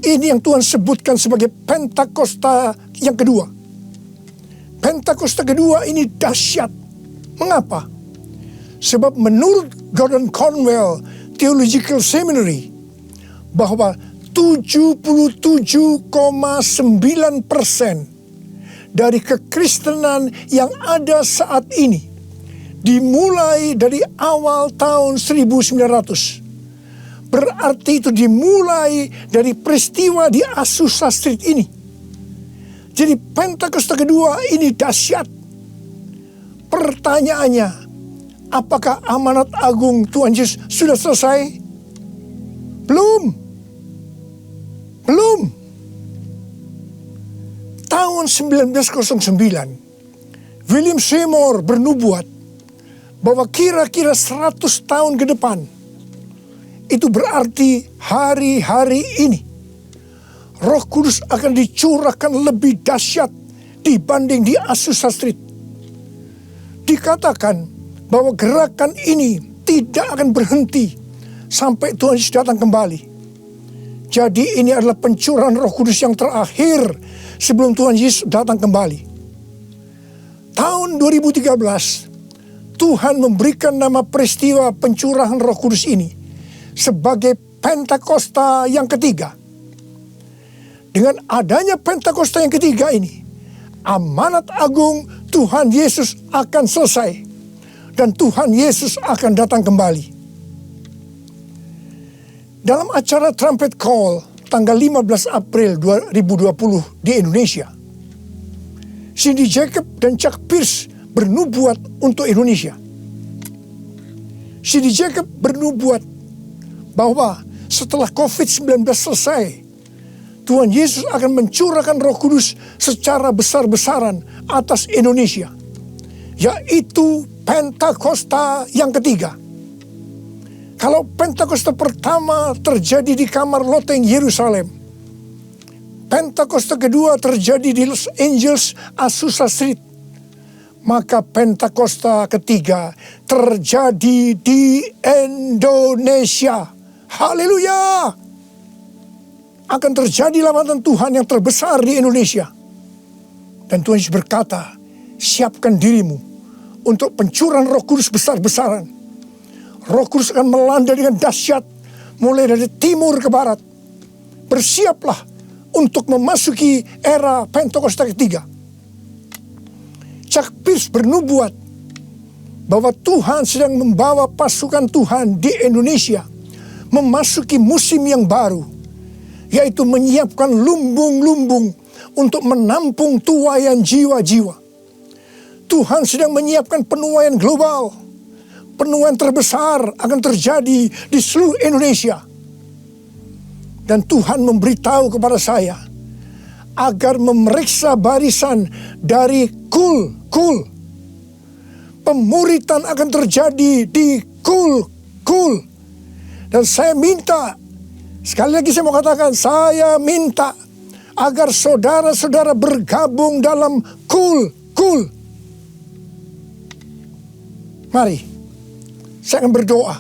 S3: Ini yang Tuhan sebutkan sebagai Pentakosta yang kedua. Pentakosta kedua ini dahsyat. Mengapa? Sebab menurut Gordon Conwell Theological Seminary, bahwa 77,9% dari kekristenan yang ada saat ini dimulai dari awal tahun 1900. Berarti itu dimulai dari peristiwa di Azusa Street ini. Jadi Pentakosta kedua ini dahsyat. Pertanyaannya, apakah amanat agung Tuhan Yesus sudah selesai? Belum. Tahun 1909, William Seymour bernubuat bahwa kira-kira 100 tahun ke depan, itu berarti hari-hari ini, Roh Kudus akan dicurahkan lebih dahsyat dibanding di Azusa Street. Dikatakan bahwa gerakan ini tidak akan berhenti sampai Tuhan Yesus datang kembali. Jadi ini adalah pencurahan Roh Kudus yang terakhir sebelum Tuhan Yesus datang kembali. Tahun 2013, Tuhan memberikan nama peristiwa pencurahan Roh Kudus ini sebagai Pentakosta yang ketiga. Dengan adanya Pentakosta yang ketiga ini, amanat agung Tuhan Yesus akan selesai dan Tuhan Yesus akan datang kembali. Dalam acara Trumpet Call tanggal 15 April 2020 di Indonesia, Cindy Jacob dan Chuck Pierce bernubuat untuk Indonesia. Cindy Jacob bernubuat bahwa setelah COVID-19 selesai, Tuhan Yesus akan mencurahkan Roh Kudus secara besar-besaran atas Indonesia, yaitu Pentakosta yang ketiga. Kalau Pentakosta pertama terjadi di kamar loteng Yerusalem, Pentakosta kedua terjadi di Los Angeles, Azusa Street, maka Pentakosta ketiga terjadi di Indonesia. Haleluya! Akan terjadi lambatan Tuhan yang terbesar di Indonesia. Dan Tuhan Yesus berkata, siapkan dirimu untuk pencurahan Roh Kudus besar-besaran. Roh Kudus akan melanda dengan dahsyat mulai dari timur ke barat. Bersiaplah untuk memasuki era Pentakosta ketiga. Chuck Pierce bernubuat bahwa Tuhan sedang membawa pasukan Tuhan di Indonesia memasuki musim yang baru, yaitu menyiapkan lumbung-lumbung untuk menampung tuaian jiwa-jiwa. Tuhan sedang menyiapkan penuaian global. Penuaian terbesar akan terjadi di seluruh Indonesia. Dan Tuhan memberitahu kepada saya agar memeriksa barisan dari kul. Pemuritan akan terjadi di kul. Dan saya minta, sekali lagi saya mau katakan, saya minta agar saudara-saudara bergabung dalam kul. Mari, saya akan berdoa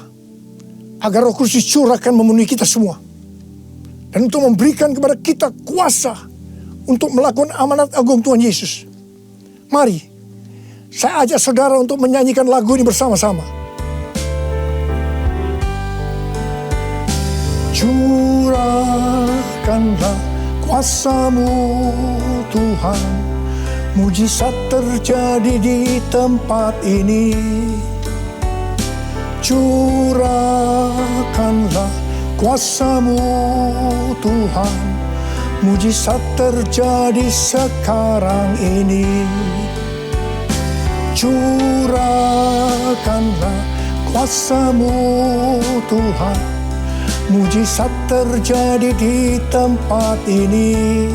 S3: agar Roh Kudus dicurahkan memenuhi kita semua. Dan untuk memberikan kepada kita kuasa untuk melakukan amanat agung Tuhan Yesus. Mari, saya ajak saudara untuk menyanyikan lagu ini bersama-sama. Curahkanlah kuasa-Mu Tuhan, mujizat terjadi di tempat ini. Curahkanlah kuasa-Mu Tuhan, mujizat terjadi sekarang ini. Curahkanlah kuasa-Mu Tuhan, mujizat terjadi di tempat ini.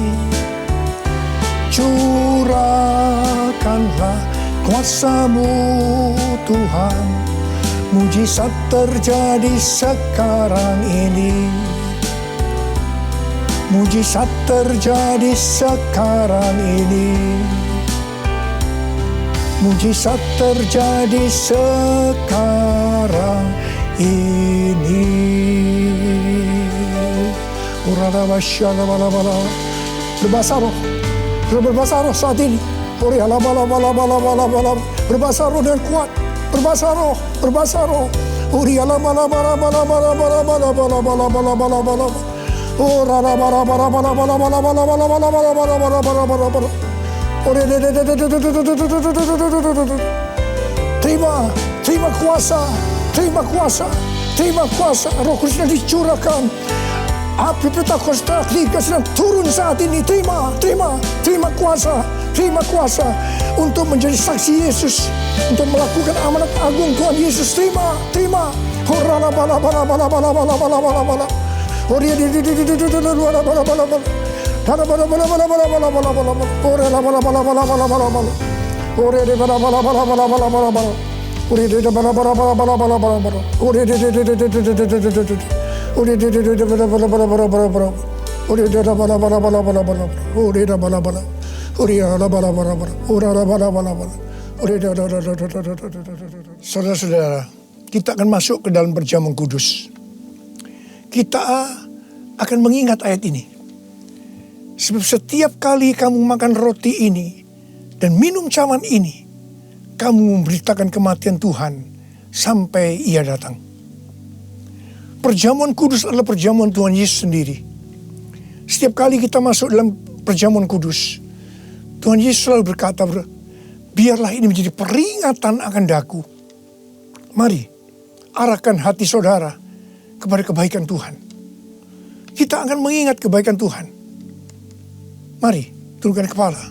S3: Curahkanlah kuasa-Mu Tuhan, mujizat terjadi sekarang ini. Mujizat terjadi sekarang ini. Mujizat terjadi sekarang ini. Berbahasa roh. Berbahasa roh saat ini. Berbahasa roh dengan kuat. Berbahasa roh. Terima kuasa. Roh Kudus sedang dicurahkan. Api Pentakosta ketiga sedang turun saat ini. Terima kuasa. untuk menjadi saksi Yesus, untuk melakukan amanat agung Tuhan Yesus. Terima. Saudara-saudara, kita akan masuk ke dalam perjamuan kudus. Kita akan mengingat ayat ini. Sebab setiap kali kamu makan roti ini dan minum cawan ini, kamu memberitakan kematian Tuhan sampai Ia datang. Perjamuan kudus adalah perjamuan Tuhan Yesus sendiri. Setiap kali kita masuk dalam perjamuan kudus, Tuhan Yesus selalu berkata, biarlah ini menjadi peringatan akan daku. Mari, arahkan hati saudara kepada kebaikan Tuhan. Kita akan mengingat kebaikan Tuhan. Mari, turunkan kepala.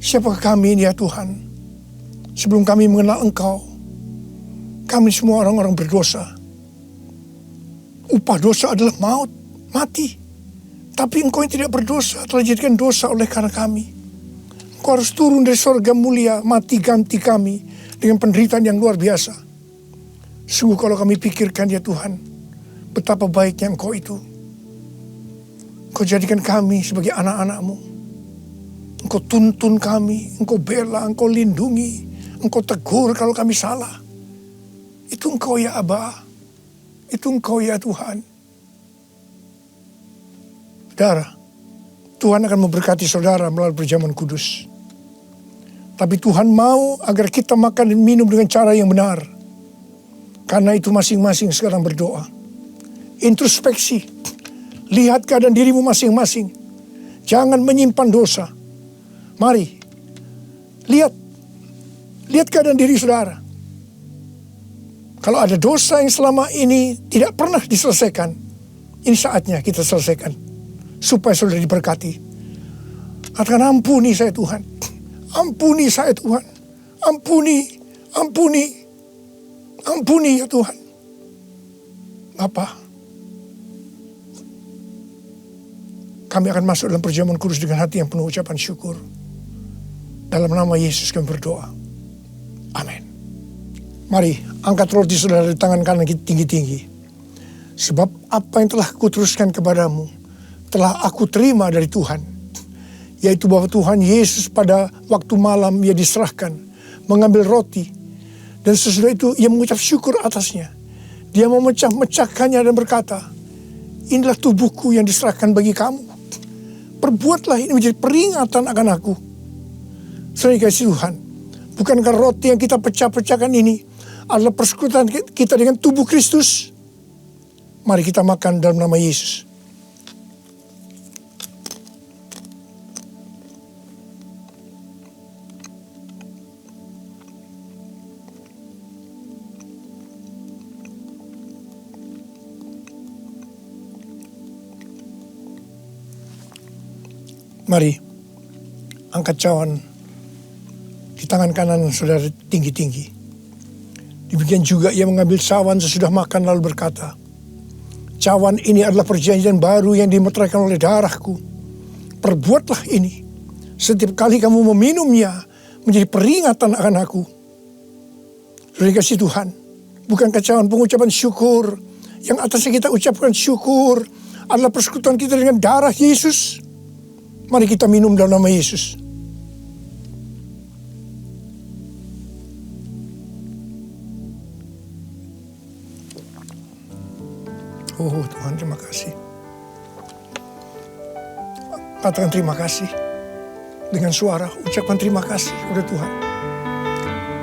S3: Siapakah kami ini ya Tuhan? Sebelum kami mengenal Engkau, kami semua orang-orang berdosa. Upah dosa adalah maut, mati. Tapi Engkau yang tidak berdosa telah dijadikan dosa oleh karena kami. Engkau harus turun dari sorga mulia, mati ganti kami dengan penderitaan yang luar biasa. Sungguh kalau kami pikirkan ya Tuhan, betapa baiknya Engkau itu. Engkau jadikan kami sebagai anak-anak-Mu. Engkau tuntun kami, Engkau bela, Engkau lindungi, Engkau tegur kalau kami salah. Itu Engkau ya Aba, itu Engkau ya Tuhan. Saudara, Tuhan akan memberkati saudara melalui perjamuan kudus. Tapi Tuhan mau agar kita makan dan minum dengan cara yang benar. Karena itu masing-masing sekarang berdoa. Introspeksi. Lihat keadaan dirimu masing-masing. Jangan menyimpan dosa. Mari. Lihat keadaan diri saudara. Kalau ada dosa yang selama ini tidak pernah diselesaikan, ini saatnya kita selesaikan. Supaya saudara diberkati. Katakan, ampuni saya Tuhan. Ampuni saya Tuhan. Ampuni ya Tuhan. Bapa, kami akan masuk dalam perjamuan kudus dengan hati yang penuh ucapan syukur. Dalam nama Yesus kami berdoa. Amin. Mari angkat roti saudara di tangan kanan kita tinggi-tinggi. Sebab apa yang telah kuteruskan kepadamu telah aku terima dari Tuhan. Yaitu bahwa Tuhan Yesus pada waktu malam Ia diserahkan, mengambil roti. Dan sesudah itu Ia mengucap syukur atasnya. Dia memecah-mecahkannya dan berkata, inilah tubuhku yang diserahkan bagi kamu. Perbuatlah ini menjadi peringatan akan aku. Saudara kasih Tuhan, bukankah roti yang kita pecah-pecahkan ini adalah persekutuan kita dengan tubuh Kristus? Mari kita makan dalam nama Yesus. Mari, angkat cawan di tangan kanan saudara tinggi-tinggi. Demikian juga Ia mengambil cawan sesudah makan lalu berkata, cawan ini adalah perjanjian baru yang dimeteraikan oleh darahku. Perbuatlah ini setiap kali kamu meminumnya menjadi peringatan akan aku. Saudara kasih Tuhan, bukankah cawan pengucapan syukur yang atasnya kita ucapkan syukur adalah persekutuan kita dengan darah Yesus? Mari kita minum dalam nama Yesus. Oh Tuhan, terima kasih. Katakan terima kasih. Dengan suara, ucapkan terima kasih kepada Tuhan.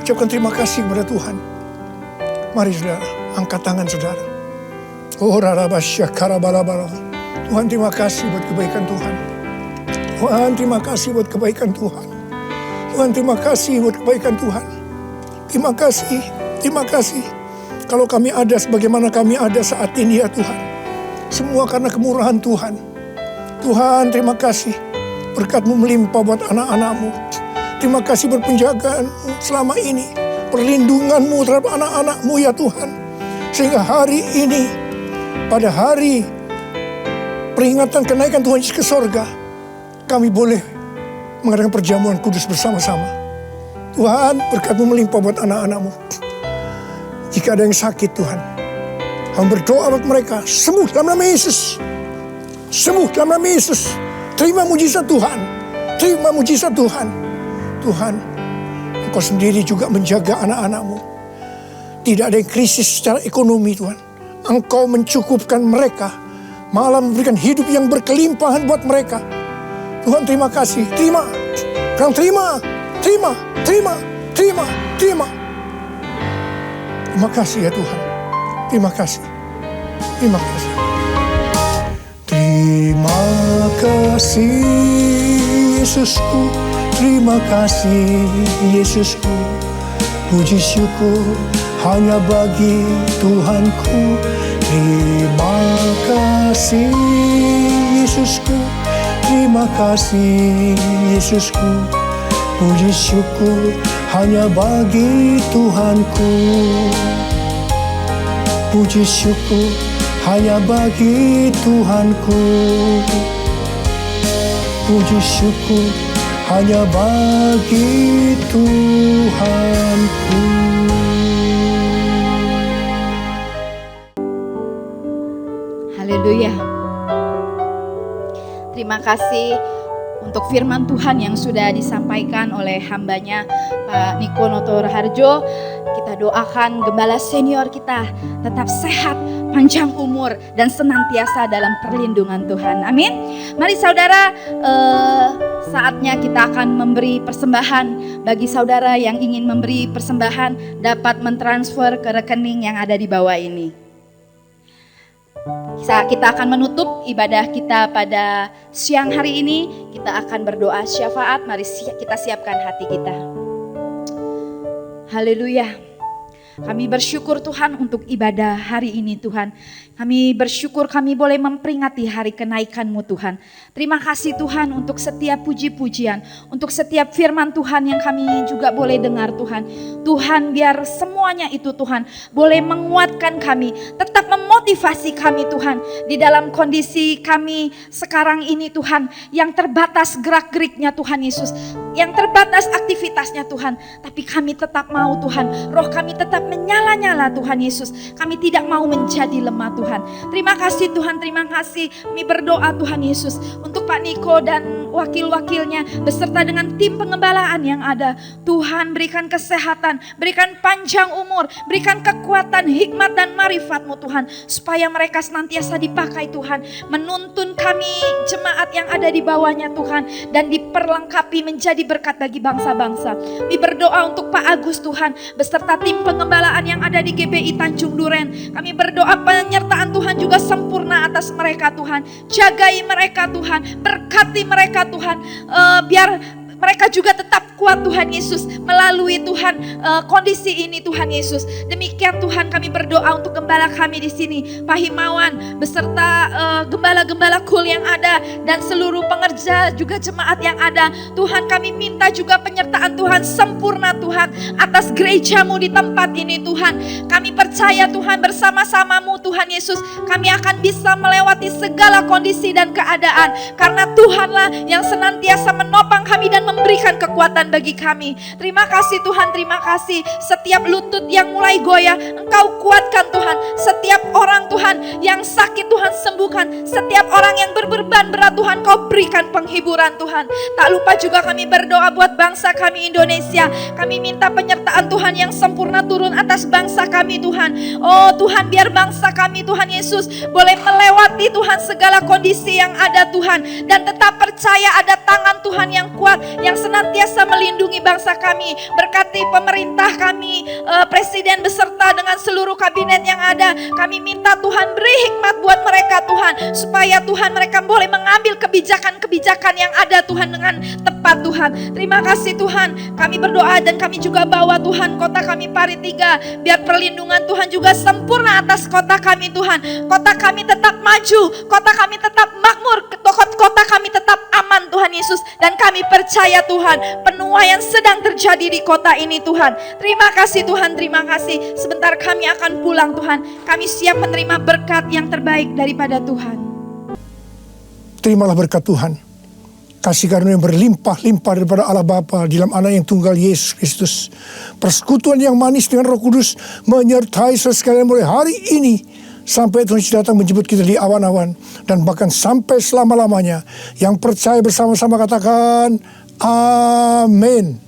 S3: Ucapkan terima kasih kepada Tuhan. Mari saudara, angkat tangan saudara. Oh rarabasya karabalabala. Tuhan terima kasih buat kebaikan Tuhan. Tuhan terima kasih buat kebaikan Tuhan. Tuhan terima kasih buat kebaikan Tuhan. Terima kasih, terima kasih. Kalau kami ada sebagaimana kami ada saat ini ya Tuhan. Semua karena kemurahan Tuhan. Tuhan terima kasih. Berkat-Mu melimpah buat anak-anak-Mu. Terima kasih berpenjagaan selama ini. Perlindungan-Mu terhadap anak-anak-Mu ya Tuhan. Sehingga hari ini, pada hari peringatan kenaikan Tuhan Yesus ke sorga, kami boleh mengadakan perjamuan kudus bersama-sama. Tuhan, berkat-Mu melimpah buat anak-anak-Mu. Jika ada yang sakit Tuhan, kami berdoa buat mereka, sembuh dalam nama Yesus. Sembuh dalam nama Yesus. Terima mujizat Tuhan. Terima mujizat Tuhan. Tuhan, Engkau sendiri juga menjaga anak-anak-Mu. Tidak ada yang krisis secara ekonomi Tuhan. Engkau mencukupkan mereka. Malah memberikan hidup yang berkelimpahan buat mereka. Tuhan terima kasih. Terima. Kau terima. Terima. Terima. Terima. Terima. Terima kasih ya Tuhan. Terima kasih. Terima kasih. Terima kasih Yesusku. Terima kasih Yesusku. Puji syukur hanya bagi Tuhanku. Terima kasih Yesusku. Terima kasih Yesusku. Puji syukur hanya bagi Tuhanku. Puji syukur hanya bagi Tuhanku. Puji syukur hanya bagi Tuhanku.
S2: Haleluya. Terima kasih untuk firman Tuhan yang sudah disampaikan oleh hambanya Pak Niko Noto Raharjo. Kita doakan gembala senior kita tetap sehat, panjang umur, dan senantiasa dalam perlindungan Tuhan. Amin. Mari saudara, saatnya kita akan memberi persembahan. Bagi saudara yang ingin memberi persembahan, dapat mentransfer ke rekening yang ada di bawah ini. Kita akan menutup ibadah kita pada siang hari ini. Kita akan berdoa syafaat. Mari kita siapkan hati kita. Haleluya. Kami bersyukur Tuhan untuk ibadah hari ini Tuhan. Kami bersyukur kami boleh memperingati hari kenaikan-Mu Tuhan. Terima kasih Tuhan untuk setiap puji-pujian, untuk setiap firman Tuhan yang kami juga boleh dengar Tuhan. Tuhan biar semuanya itu Tuhan boleh menguatkan kami, tetap memotivasi kami Tuhan. Di dalam kondisi kami sekarang ini Tuhan, yang terbatas gerak-geriknya Tuhan Yesus, yang terbatas aktivitasnya Tuhan. Tapi kami tetap mau Tuhan, roh kami tetap menyala-nyala Tuhan Yesus. Kami tidak mau menjadi lemah Tuhan. Terima kasih Tuhan, terima kasih. Kami berdoa Tuhan Yesus untuk Pak Niko dan wakil-wakilnya beserta dengan tim pengembalaan yang ada. Tuhan berikan kesehatan, berikan panjang umur, berikan kekuatan, hikmat dan marifat-Mu Tuhan. Supaya mereka senantiasa dipakai Tuhan. Menuntun kami jemaat yang ada di bawahnya Tuhan. Dan diperlengkapi menjadi berkat bagi bangsa-bangsa. Kami berdoa untuk Pak Agus Tuhan beserta tim pengembalaan yang ada di GBI Tanjung Duren. Kami berdoa penyertaan Tuhan juga sempurna atas mereka Tuhan. Jagai mereka Tuhan, berkati mereka Tuhan, biar mereka juga tetap kuat Tuhan Yesus melalui Tuhan kondisi ini Tuhan Yesus. Demikian Tuhan kami berdoa untuk gembala kami di sini, Pak Himawan beserta gembala-gembala kul yang ada dan seluruh pengerja juga jemaat yang ada. Tuhan kami minta juga penyertaan Tuhan sempurna Tuhan atas gereja-Mu di tempat ini Tuhan. Kami percaya Tuhan bersama-sama-Mu Tuhan Yesus kami akan bisa melewati segala kondisi dan keadaan. Karena Tuhanlah yang senantiasa menopang kami dan memberikan kekuatan bagi kami. Terima kasih Tuhan, terima kasih. Setiap lutut yang mulai goyah, Engkau kuatkan Tuhan. Setiap orang Tuhan yang sakit Tuhan sembuhkan. Setiap orang yang berbeban berat Tuhan Kau berikan penghiburan Tuhan. Tak lupa juga kami berdoa buat bangsa kami Indonesia. Kami minta penyertaan Tuhan yang sempurna turun atas bangsa kami Tuhan. Oh Tuhan, biar bangsa kami Tuhan Yesus boleh melewati Tuhan segala kondisi yang ada Tuhan. Dan tetap percaya ada tangan Tuhan yang kuat yang senantiasa melindungi bangsa kami. Berkati pemerintah kami, presiden beserta dengan seluruh kabinet yang ada. Kami minta Tuhan beri hikmat buat mereka Tuhan, supaya Tuhan mereka boleh mengambil kebijakan-kebijakan yang ada Tuhan dengan tepat Tuhan. Terima kasih Tuhan, kami berdoa dan kami juga bawa Tuhan kota kami Pari 3, biar perlindungan Tuhan juga sempurna atas kota kami Tuhan. Kota kami tetap maju, kota kami tetap makmur, kota kami tetap aman Tuhan Yesus. Dan kami percaya percaya Tuhan, penuaian sedang terjadi di kota ini Tuhan. Terima kasih Tuhan, terima kasih. Sebentar kami akan pulang Tuhan. Kami siap menerima berkat yang terbaik daripada Tuhan.
S3: Terimalah berkat Tuhan. Kasih karunia yang berlimpah-limpah daripada Allah Bapa dalam anak yang tunggal Yesus Kristus. Persekutuan yang manis dengan Roh Kudus menyertai saudara sekalian mulai hari ini sampai Tuhan Yesus datang menjemput kita di awan-awan. Dan bahkan sampai selama-lamanya. Yang percaya bersama-sama katakan amin.